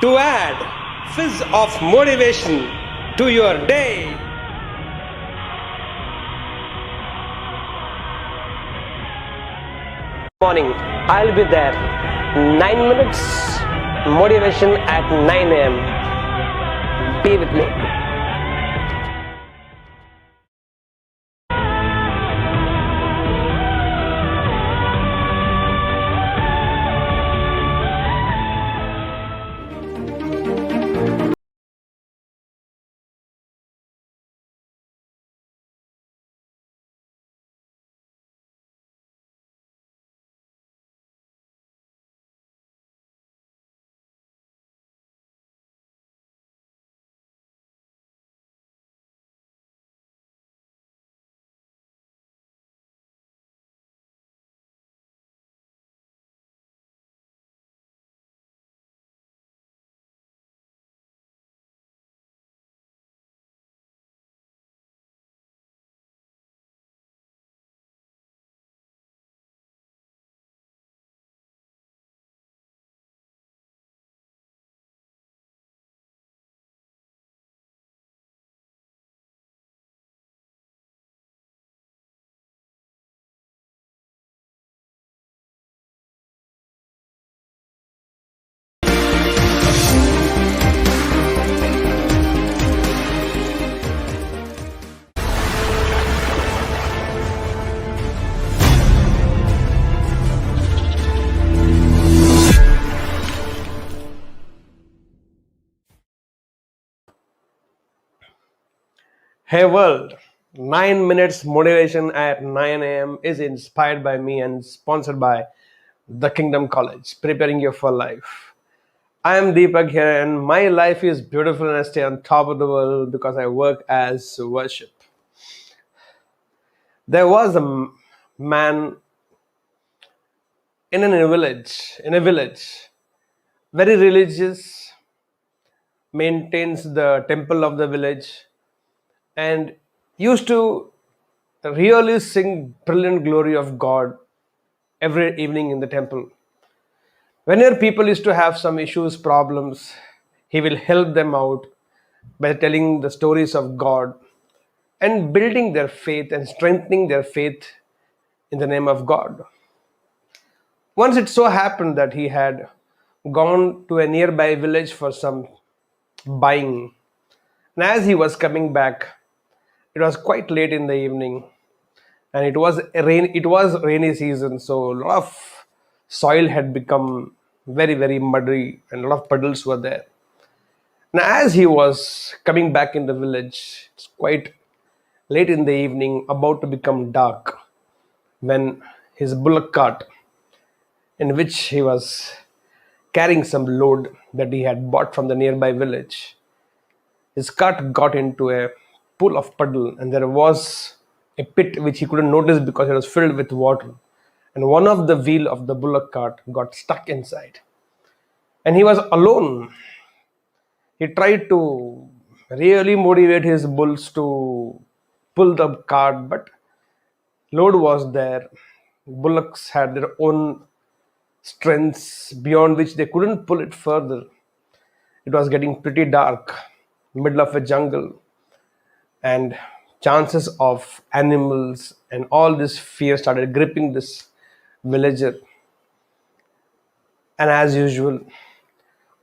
to add fizz of motivation to your day. Morning, I'll be there. 9 minutes motivation at 9 a.m. Be with me. Hey world, 9 minutes motivation at 9 a.m. is inspired by me and sponsored by the Kingdom College, preparing you for life. I am Deepak here, and my life is beautiful and I stay on top of the world because I work as worship. There was a man in a village, very religious, maintains the temple of the village, and used to really sing brilliant glory of God every evening in the temple. Whenever people used to have some issues, problems, he will help them out by telling the stories of God and building their faith and strengthening their faith in the name of God. Once it so happened that he had gone to a nearby village for some buying. And as he was coming back, it was quite late in the evening, and it was rainy season, so a lot of soil had become very muddy and a lot of puddles were there. And as he was coming back in the village, it's quite late in the evening, about to become dark, when his bullock cart, in which he was carrying some load that he had bought from the nearby village, his cart got into a pool of puddle, and there was a pit which he couldn't notice because it was filled with water. And one of the wheel of the bullock cart got stuck inside. And he was alone. He tried to really motivate his bulls to pull the cart, but load was there. Bullocks had their own strengths beyond which they couldn't pull it further. It was getting pretty dark, middle of a jungle, and chances of animals and all this fear started gripping this villager. And as usual,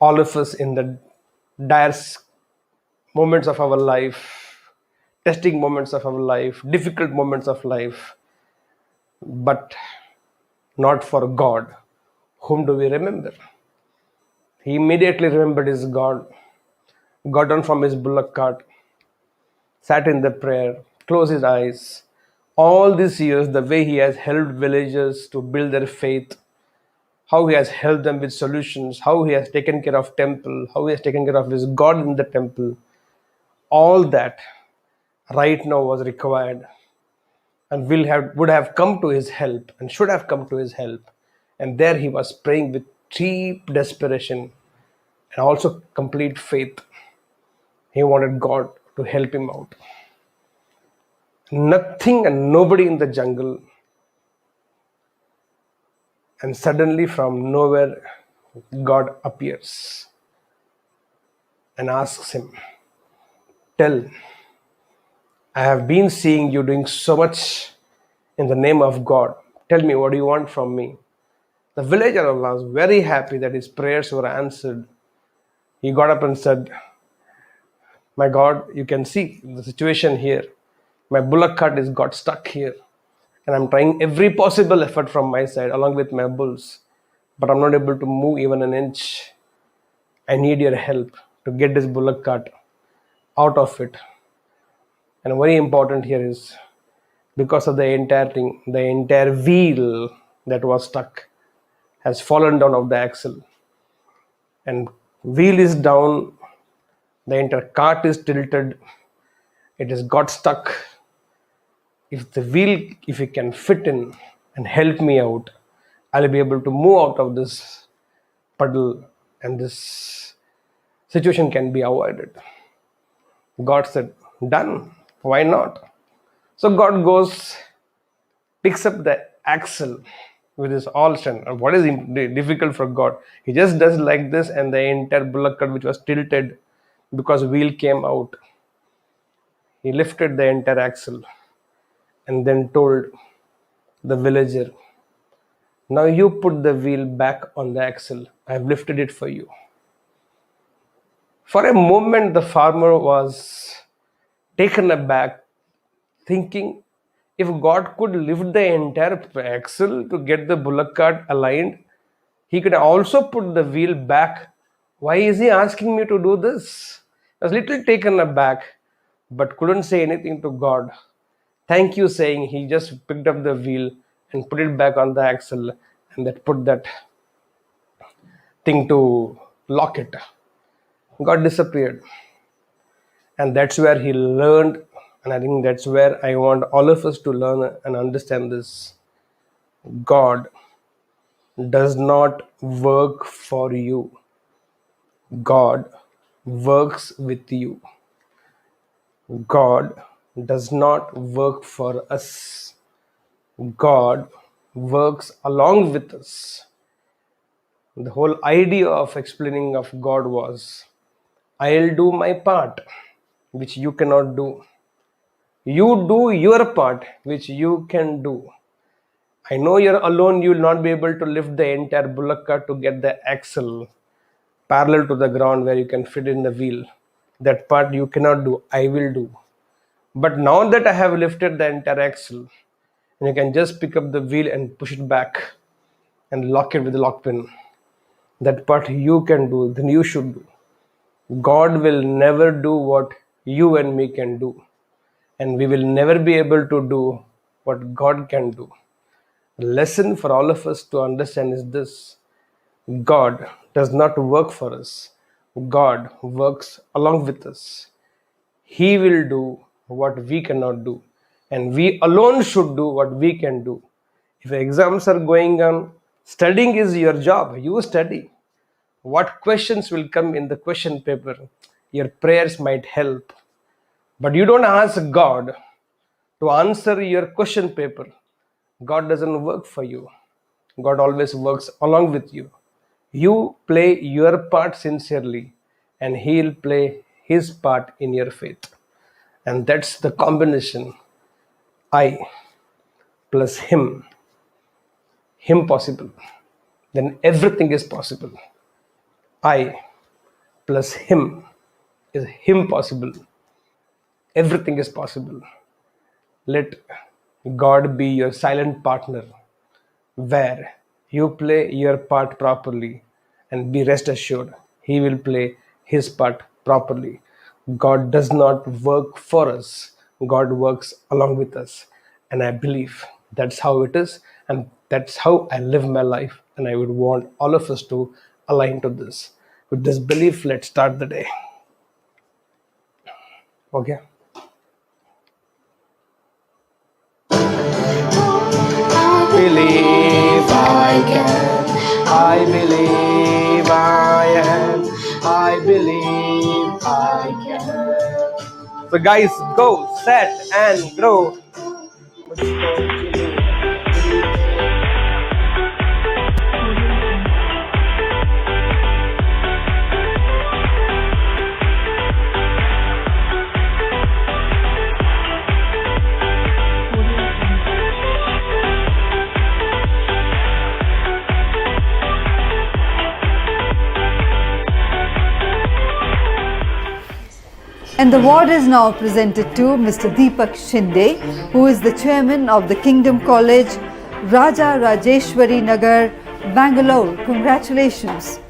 all of us in the dire moments of our life, testing moments of our life, difficult moments of life, but not for God. Whom do we remember? He immediately remembered his God, got down from his bullock cart, sat in the prayer, closed his eyes. All these years, the way he has helped villagers to build their faith, how he has helped them with solutions, how he has taken care of temple, how he has taken care of his God in the temple, all that right now was required and would have come to his help and should have come to his help. And there he was praying with deep desperation and also complete faith. He wanted God to help him out. Nothing and nobody in the jungle, and suddenly from nowhere God appears. and asks him, "Tell, I have been seeing you doing so much in the name of God. Tell me, what do you want from me?" The villager was very happy that his prayers were answered. He got up and said, "My God, you can see the situation here. My bullock cart is got stuck here, and I'm trying every possible effort from my side along with my bulls, but I'm not able to move even an inch. I need your help to get this bullock cart out of it." And very important here is, because of the entire thing, the entire wheel that was stuck has fallen down of the axle, and wheel is down, the entire cart is tilted, it has got stuck. If the wheel, if it can fit in and help me out, I'll be able to move out of this puddle, and this situation can be avoided. God said, "Done. Why not?" So God goes, picks up the axle with his all strength. And what is difficult for God? He just does like this, and the entire bullock cart, which was tilted because wheel came out, he lifted the entire axle and then told the villager, "Now you put the wheel back on the axle. I have lifted it for you." For a moment, the farmer was taken aback, thinking, if God could lift the entire axle to get the bullock cart aligned, he could also put the wheel back. Why is he asking me to do this? I was little taken aback, but couldn't say anything to God. Thank you, saying he just picked up the wheel and put it back on the axle, and that put that thing to lock it. God disappeared. And that's where he learned, and I think that's where I want all of us to learn and understand this. God does not work for you, God works with you. God does not work for us, God works along with us. The whole idea of explaining of God was, I'll do my part, which you cannot do. You do your part, which you can do. I know you're alone, you will not be able to lift the entire bullock cart to get the axle parallel to the ground where you can fit in the wheel. That part you cannot do, I will do. But now that I have lifted the entire axle, and you can just pick up the wheel and push it back and lock it with the lock pin. That part you can do, then you should do. God will never do what you and me can do, and we will never be able to do what God can do. The lesson for all of us to understand is this: God does not work for us, God works along with us. He will do what we cannot do, and we alone should do what we can do. If exams are going on, studying is your job, you study. What questions will come in the question paper, your prayers might help. But you don't ask God to answer your question paper. God doesn't work for you. God always works along with you. You play your part sincerely, and He'll play His part in your faith. And that's the combination. I plus Him possible. Then everything is possible. I plus Him is Him possible. Everything is possible. Let God be your silent partner, where you play your part properly, and be rest assured He will play His part properly. God does not work for us, God works along with us. And I believe that's how it is, and that's how I live my life. And I would want all of us to align to this. With this belief, let's start the day. Okay? Believe I can, I believe I am, I believe I can. So guys, go, set and grow. And the award is now presented to Mr. Deepak Shinde, who is the chairman of the Kingdom College, Raja Rajeshwari Nagar, Bangalore. Congratulations.